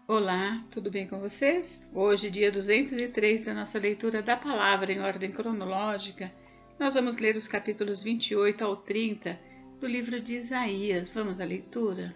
Olá, tudo bem com vocês? Hoje, dia 203 da nossa leitura da palavra em ordem cronológica, nós vamos ler os capítulos 28 ao 30 do livro de Isaías. Vamos à leitura?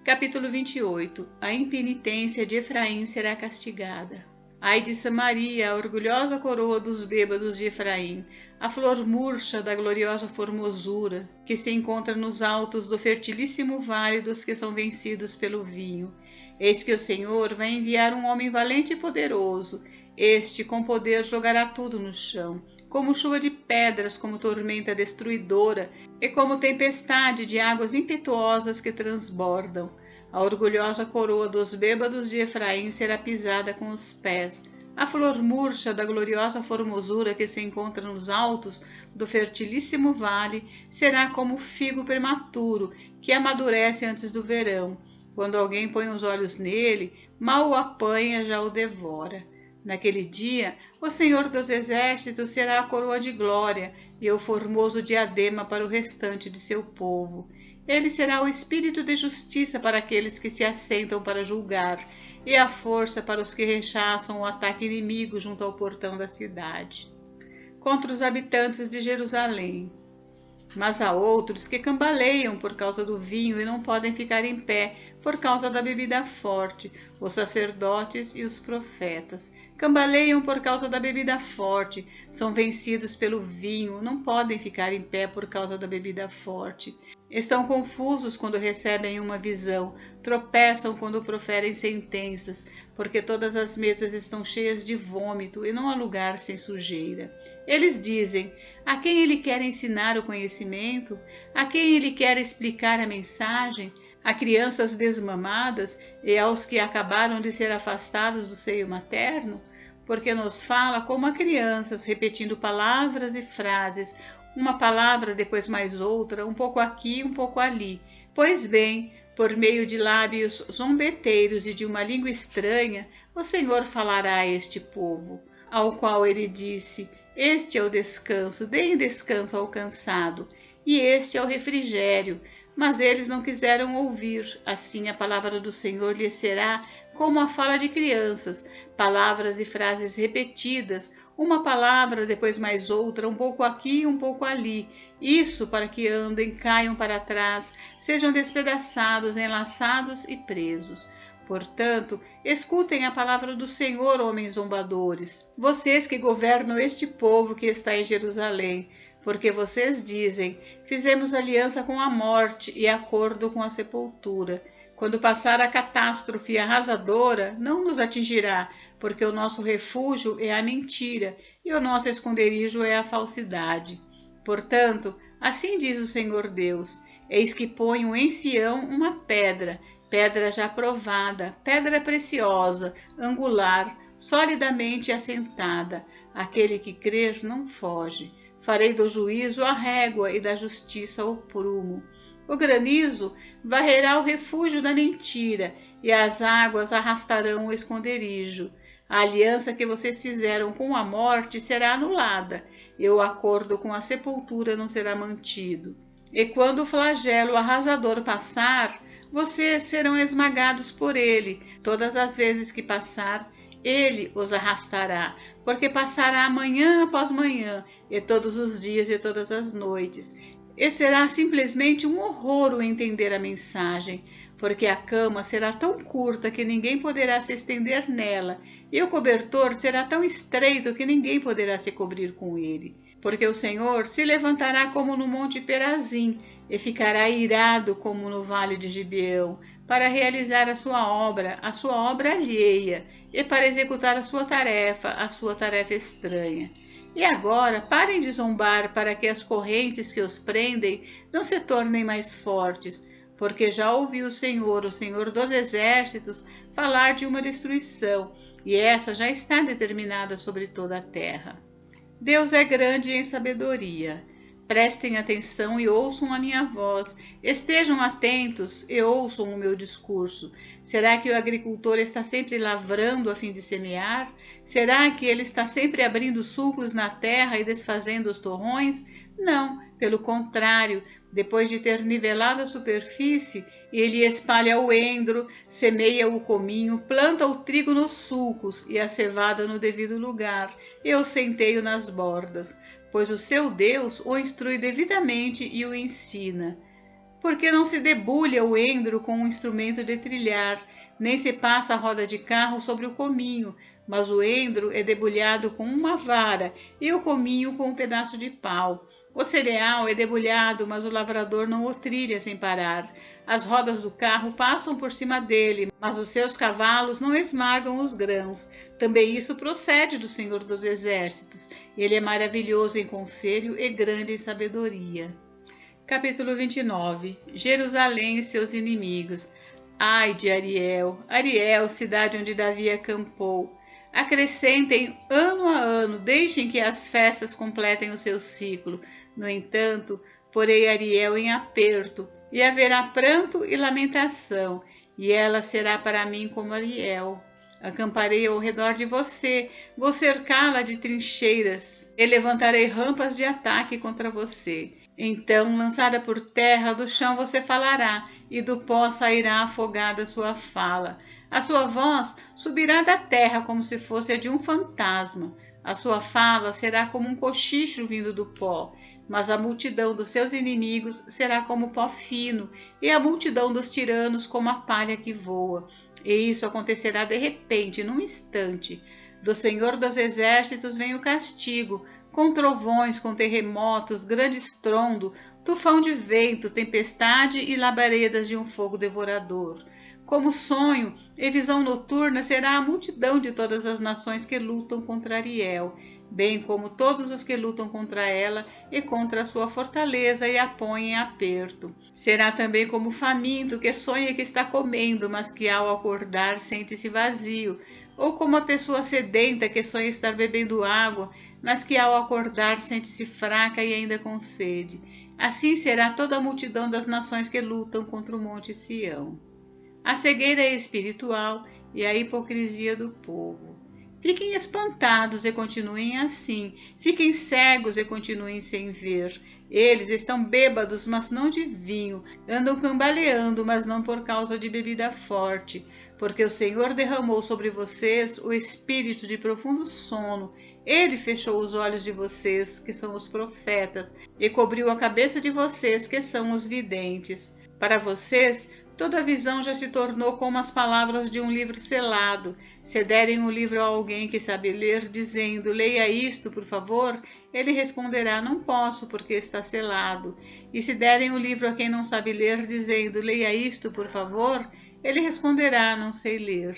Capítulo 28. A impenitência de Efraim será castigada. Ai de Samaria, a orgulhosa coroa dos bêbados de Efraim, a flor murcha da gloriosa formosura, que se encontra nos altos do fertilíssimo vale dos que são vencidos pelo vinho. Eis que o Senhor vai enviar um homem valente e poderoso. Este, com poder, jogará tudo no chão, como chuva de pedras, como tormenta destruidora, e como tempestade de águas impetuosas que transbordam. A orgulhosa coroa dos bêbados de Efraim será pisada com os pés. A flor murcha da gloriosa formosura que se encontra nos altos do fertilíssimo vale será como o figo prematuro que amadurece antes do verão. Quando alguém põe os olhos nele, mal o apanha, já o devora. Naquele dia, o Senhor dos Exércitos será a coroa de glória e o formoso diadema para o restante de seu povo. Ele será o espírito de justiça para aqueles que se assentam para julgar e a força para os que rechaçam o ataque inimigo junto ao portão da cidade. Contra os habitantes de Jerusalém. Mas há outros que cambaleiam por causa do vinho e não podem ficar em pé por causa da bebida forte, os sacerdotes e os profetas. Cambaleiam por causa da bebida forte, são vencidos pelo vinho, não podem ficar em pé por causa da bebida forte. Estão confusos quando recebem uma visão, tropeçam quando proferem sentenças, porque todas as mesas estão cheias de vômito e não há lugar sem sujeira. Eles dizem: a quem ele quer ensinar o conhecimento? A quem ele quer explicar a mensagem? A crianças desmamadas e aos que acabaram de ser afastados do seio materno? Porque nos fala como a crianças, repetindo palavras e frases, uma palavra depois mais outra, um pouco aqui, um pouco ali. Pois bem, por meio de lábios zombeteiros e de uma língua estranha, o Senhor falará a este povo, ao qual ele disse: este é o descanso, deem descanso ao cansado, e este é o refrigério. Mas eles não quiseram ouvir. Assim a palavra do Senhor lhes será como a fala de crianças, palavras e frases repetidas, uma palavra, depois mais outra, um pouco aqui, um pouco ali. Isso para que andem, caiam para trás, sejam despedaçados, enlaçados e presos. Portanto, escutem a palavra do Senhor, homens zombadores, vocês que governam este povo que está em Jerusalém, porque vocês dizem: fizemos aliança com a morte e acordo com a sepultura. Quando passar a catástrofe arrasadora, não nos atingirá, porque o nosso refúgio é a mentira e o nosso esconderijo é a falsidade. Portanto, assim diz o Senhor Deus: eis que ponho em Sião uma pedra, pedra já provada, pedra preciosa, angular, solidamente assentada. Aquele que crer não foge. Farei do juízo a régua e da justiça o prumo. O granizo varrerá o refúgio da mentira e as águas arrastarão o esconderijo. A aliança que vocês fizeram com a morte será anulada e o acordo com a sepultura não será mantido. E quando o flagelo arrasador passar, vocês serão esmagados por ele. Todas as vezes que passar, ele os arrastará, porque passará manhã após manhã, e todos os dias e todas as noites. E será simplesmente um horror o entender a mensagem, porque a cama será tão curta que ninguém poderá se estender nela, e o cobertor será tão estreito que ninguém poderá se cobrir com ele. Porque o Senhor se levantará como no monte Perazim, e ficará irado como no vale de Gibeão, para realizar a sua obra alheia, e para executar a sua tarefa estranha. E agora parem de zombar para que as correntes que os prendem não se tornem mais fortes, porque já ouviu o Senhor dos Exércitos, falar de uma destruição, e essa já está determinada sobre toda a terra. Deus é grande em sabedoria. Prestem atenção e ouçam a minha voz. Estejam atentos e ouçam o meu discurso. Será que o agricultor está sempre lavrando a fim de semear? Será que ele está sempre abrindo sulcos na terra e desfazendo os torrões? Não, pelo contrário, depois de ter nivelado a superfície, Ele espalha o endro, semeia o cominho, planta o trigo nos sulcos e a cevada no devido lugar, e o centeio nas bordas, pois o seu Deus o instrui devidamente e o ensina. Porque não se debulha o endro com um instrumento de trilhar, nem se passa a roda de carro sobre o cominho, mas o endro é debulhado com uma vara e o cominho com um pedaço de pau. O cereal é debulhado, mas o lavrador não o trilha sem parar. As rodas do carro passam por cima dele, mas os seus cavalos não esmagam os grãos. Também isso procede do Senhor dos Exércitos. Ele é maravilhoso em conselho e grande em sabedoria. Capítulo 29. Jerusalém e seus inimigos. Ai de Ariel, Ariel, cidade onde Davi acampou. Acrescentem ano a ano, deixem que as festas completem o seu ciclo. No entanto, porei Ariel em aperto, e haverá pranto e lamentação, e ela será para mim como Ariel. Acamparei ao redor de você, vou cercá-la de trincheiras, e levantarei rampas de ataque contra você. Então, lançada por terra, do chão você falará, e do pó sairá afogada sua fala. A sua voz subirá da terra como se fosse a de um fantasma. A sua fala será como um cochicho vindo do pó. Mas a multidão dos seus inimigos será como pó fino, e a multidão dos tiranos como a palha que voa. E isso acontecerá de repente, num instante. Do Senhor dos Exércitos vem o castigo, com trovões, com terremotos, grande estrondo, tufão de vento, tempestade e labaredas de um fogo devorador. Como sonho e visão noturna será a multidão de todas as nações que lutam contra Ariel, bem como todos os que lutam contra ela e contra a sua fortaleza e a põem em aperto. Será também como o faminto que sonha que está comendo, mas que ao acordar sente-se vazio, ou como a pessoa sedenta que sonha estar bebendo água, mas que ao acordar sente-se fraca e ainda com sede. Assim será toda a multidão das nações que lutam contra o monte Sião. A cegueira é espiritual e a hipocrisia do povo. Fiquem espantados e continuem assim. Fiquem cegos e continuem sem ver. Eles estão bêbados, mas não de vinho. Andam cambaleando, mas não por causa de bebida forte. Porque o Senhor derramou sobre vocês o espírito de profundo sono. Ele fechou os olhos de vocês, que são os profetas, e cobriu a cabeça de vocês, que são os videntes. Para vocês, toda visão já se tornou como as palavras de um livro selado. Se derem o livro a alguém que sabe ler, dizendo, leia isto, por favor, ele responderá, não posso, porque está selado. E se derem o livro a quem não sabe ler, dizendo, leia isto, por favor, ele responderá, não sei ler.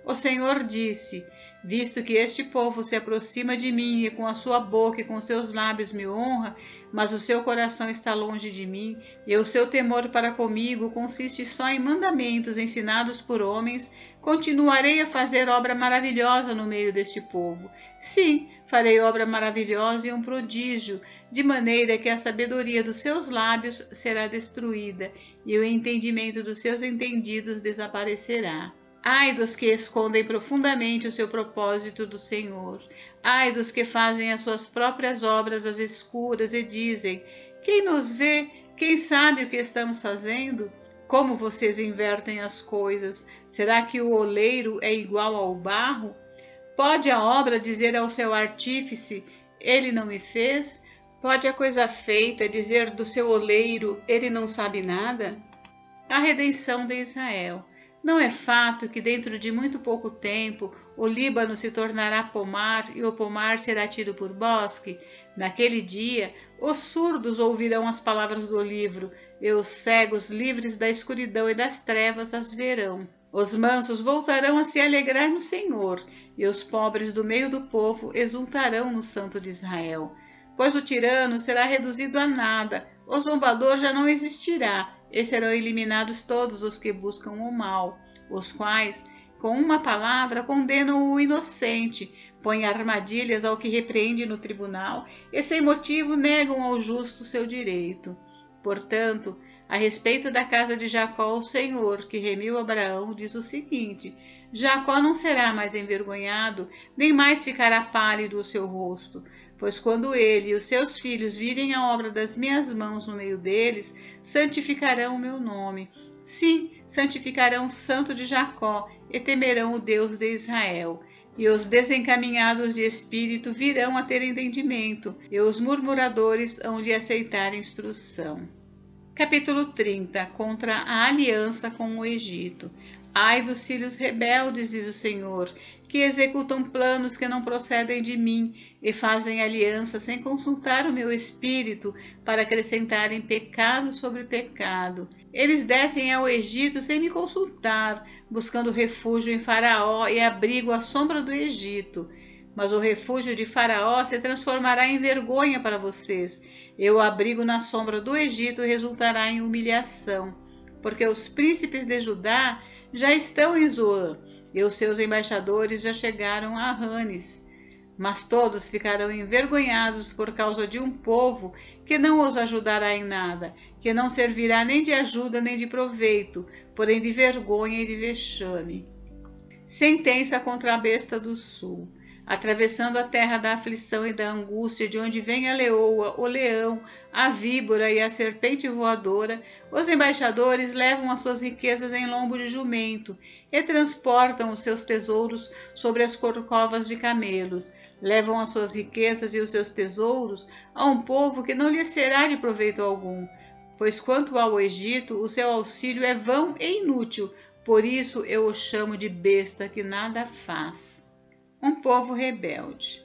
O Senhor disse, visto que este povo se aproxima de mim e com a sua boca e com seus lábios me honra, mas o seu coração está longe de mim, e o seu temor para comigo consiste só em mandamentos ensinados por homens, continuarei a fazer obra maravilhosa no meio deste povo. Sim, farei obra maravilhosa e um prodígio, de maneira que a sabedoria dos seus lábios será destruída, e o entendimento dos seus entendidos desaparecerá. Ai dos que escondem profundamente o seu propósito do Senhor. Ai dos que fazem as suas próprias obras às escuras e dizem, quem nos vê, quem sabe o que estamos fazendo? Como vocês invertem as coisas? Será que o oleiro é igual ao barro? Pode a obra dizer ao seu artífice, ele não me fez? Pode a coisa feita dizer do seu oleiro, ele não sabe nada? A redenção de Israel. Não é fato que dentro de muito pouco tempo o Líbano se tornará pomar e o pomar será tido por bosque? Naquele dia, os surdos ouvirão as palavras do livro, e os cegos livres da escuridão e das trevas as verão. Os mansos voltarão a se alegrar no Senhor, e os pobres do meio do povo exultarão no Santo de Israel. Pois o tirano será reduzido a nada, o zombador já não existirá, e serão eliminados todos os que buscam o mal, os quais, com uma palavra, condenam o inocente, põem armadilhas ao que repreende no tribunal e, sem motivo, negam ao justo seu direito. Portanto, a respeito da casa de Jacó, o Senhor, que remiu Abraão, diz o seguinte, Jacó não será mais envergonhado, nem mais ficará pálido o seu rosto, pois quando ele e os seus filhos virem a obra das minhas mãos no meio deles, santificarão o meu nome. Sim, santificarão o Santo de Jacó e temerão o Deus de Israel. E os desencaminhados de espírito virão a ter entendimento, e os murmuradores hão de aceitar instrução. Capítulo 30. Contra a aliança com o Egito. Ai dos filhos rebeldes, diz o Senhor, que executam planos que não procedem de mim e fazem aliança sem consultar o meu espírito para acrescentarem pecado sobre pecado. Eles descem ao Egito sem me consultar, buscando refúgio em Faraó e abrigo à sombra do Egito. Mas o refúgio de Faraó se transformará em vergonha para vocês. E o abrigo na sombra do Egito resultará em humilhação, porque os príncipes de Judá já estão em Zoã, e os seus embaixadores já chegaram a Ranes. Mas todos ficarão envergonhados por causa de um povo que não os ajudará em nada, que não servirá nem de ajuda nem de proveito, porém de vergonha e de vexame. Sentença contra a besta do sul. Atravessando a terra da aflição e da angústia, de onde vem a leoa, o leão, a víbora e a serpente voadora, os embaixadores levam as suas riquezas em lombo de jumento e transportam os seus tesouros sobre as corcovas de camelos. Levam as suas riquezas e os seus tesouros a um povo que não lhes será de proveito algum, pois quanto ao Egito, o seu auxílio é vão e inútil, por isso eu o chamo de besta que nada faz. Um povo rebelde.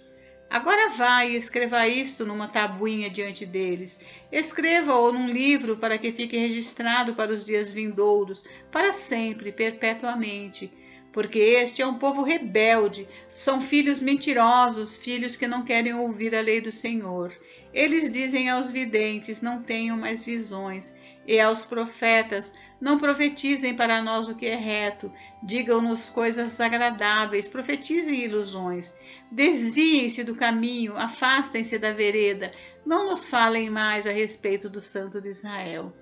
Agora vai e escreva isto numa tabuinha diante deles. Escreva-o num livro para que fique registrado para os dias vindouros, para sempre, perpetuamente. Porque este é um povo rebelde, são filhos mentirosos, filhos que não querem ouvir a lei do Senhor. Eles dizem aos videntes, não tenham mais visões, e aos profetas, não profetizem para nós o que é reto, digam-nos coisas agradáveis, profetizem ilusões. Desviem-se do caminho, afastem-se da vereda, não nos falem mais a respeito do Santo de Israel.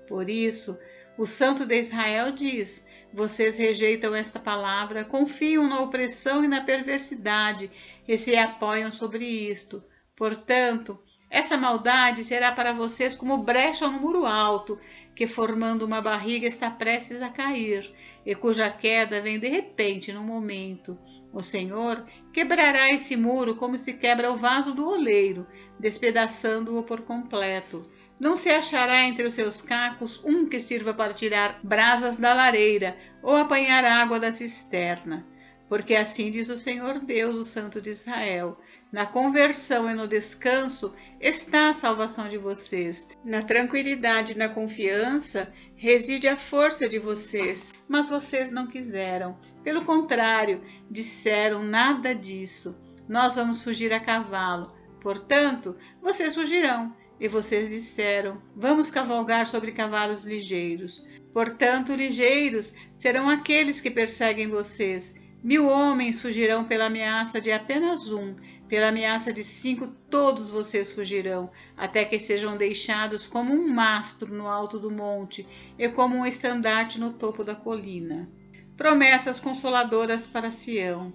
Por isso, o Santo de Israel diz: vocês rejeitam esta palavra, confiam na opressão e na perversidade e se apoiam sobre isto. Portanto, essa maldade será para vocês como brecha no muro alto, que formando uma barriga está prestes a cair, e cuja queda vem de repente num momento. O Senhor quebrará esse muro como se quebra o vaso do oleiro, despedaçando-o por completo. Não se achará entre os seus cacos um que sirva para tirar brasas da lareira ou apanhar água da cisterna. Porque assim diz o Senhor Deus, o Santo de Israel: na conversão e no descanso está a salvação de vocês. Na tranquilidade e na confiança reside a força de vocês. Mas vocês não quiseram. Pelo contrário, disseram: nada disso. Nós vamos fugir a cavalo. Portanto, vocês fugirão. E vocês disseram: vamos cavalgar sobre cavalos ligeiros. Portanto, ligeiros serão aqueles que perseguem vocês. 1000 homens fugirão pela ameaça de apenas um. Pela ameaça de 5, todos vocês fugirão, até que sejam deixados como um mastro no alto do monte e como um estandarte no topo da colina. Promessas consoladoras para Sião.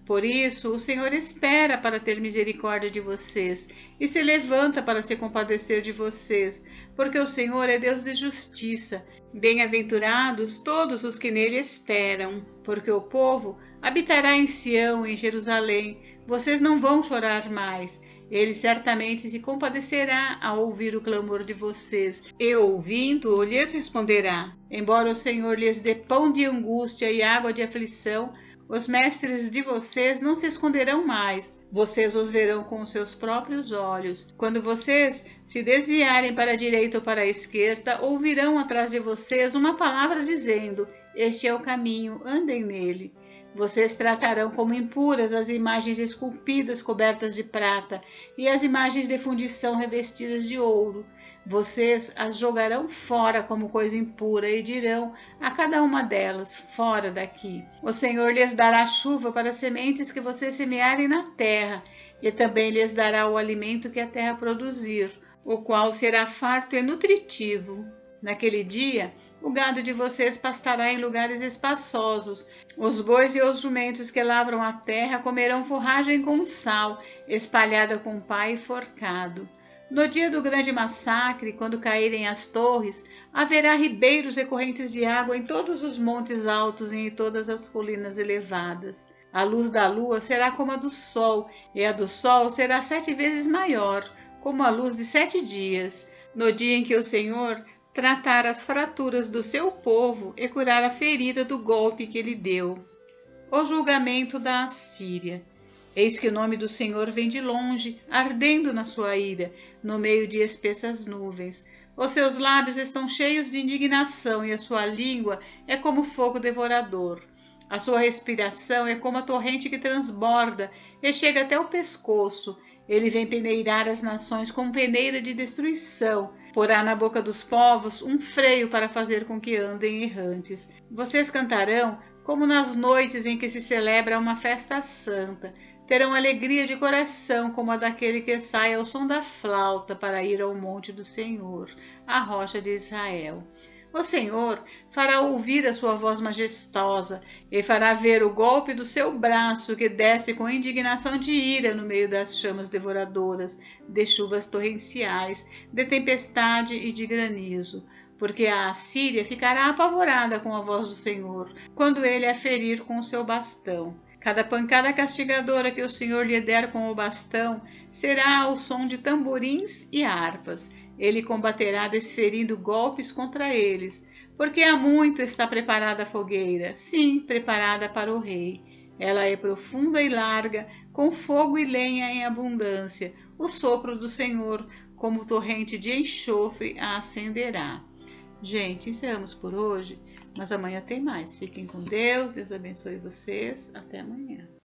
Por isso, o Senhor espera para ter misericórdia de vocês e se levanta para se compadecer de vocês, porque o Senhor é Deus de justiça. Bem-aventurados todos os que nele esperam, porque o povo habitará em Sião, em Jerusalém. Vocês não vão chorar mais. Ele certamente se compadecerá ao ouvir o clamor de vocês, e ouvindo-o lhes responderá. Embora o Senhor lhes dê pão de angústia e água de aflição, os mestres de vocês não se esconderão mais. Vocês os verão com os seus próprios olhos. Quando vocês se desviarem para a direita ou para a esquerda, ouvirão atrás de vocês uma palavra dizendo: este é o caminho, andem nele. Vocês tratarão como impuras as imagens esculpidas cobertas de prata e as imagens de fundição revestidas de ouro. Vocês as jogarão fora como coisa impura e dirão a cada uma delas: fora daqui. O Senhor lhes dará chuva para as sementes que vocês semearem na terra, e também lhes dará o alimento que a terra produzir, o qual será farto e nutritivo. Naquele dia, o gado de vocês pastará em lugares espaçosos. Os bois e os jumentos que lavram a terra comerão forragem com sal, espalhada com pá e forcado. No dia do grande massacre, quando caírem as torres, haverá ribeiros recorrentes de água em todos os montes altos e em todas as colinas elevadas. A luz da lua será como a do sol, e a do sol será 7 vezes maior, como a luz de 7 dias, no dia em que o Senhor tratar as fraturas do seu povo e curar a ferida do golpe que ele deu. O julgamento da Assíria. Eis que o nome do Senhor vem de longe, ardendo na sua ira, no meio de espessas nuvens. Os seus lábios estão cheios de indignação e a sua língua é como fogo devorador. A sua respiração é como a torrente que transborda e chega até o pescoço. Ele vem peneirar as nações com peneira de destruição. Porá na boca dos povos um freio para fazer com que andem errantes. Vocês cantarão como nas noites em que se celebra uma festa santa. Terão alegria de coração como a daquele que sai ao som da flauta para ir ao monte do Senhor, a rocha de Israel. O Senhor fará ouvir a sua voz majestosa e fará ver o golpe do seu braço que desce com indignação de ira no meio das chamas devoradoras, de chuvas torrenciais, de tempestade e de granizo. Porque a Assíria ficará apavorada com a voz do Senhor, quando ele a ferir com o seu bastão. Cada pancada castigadora que o Senhor lhe der com o bastão será ao som de tamborins e harpas. Ele combaterá desferindo golpes contra eles, porque há muito está preparada a fogueira, sim, preparada para o rei. Ela é profunda e larga, com fogo e lenha em abundância. O sopro do Senhor, como torrente de enxofre, a acenderá. Gente, encerramos por hoje, mas amanhã tem mais. Fiquem com Deus, Deus abençoe vocês. Até amanhã.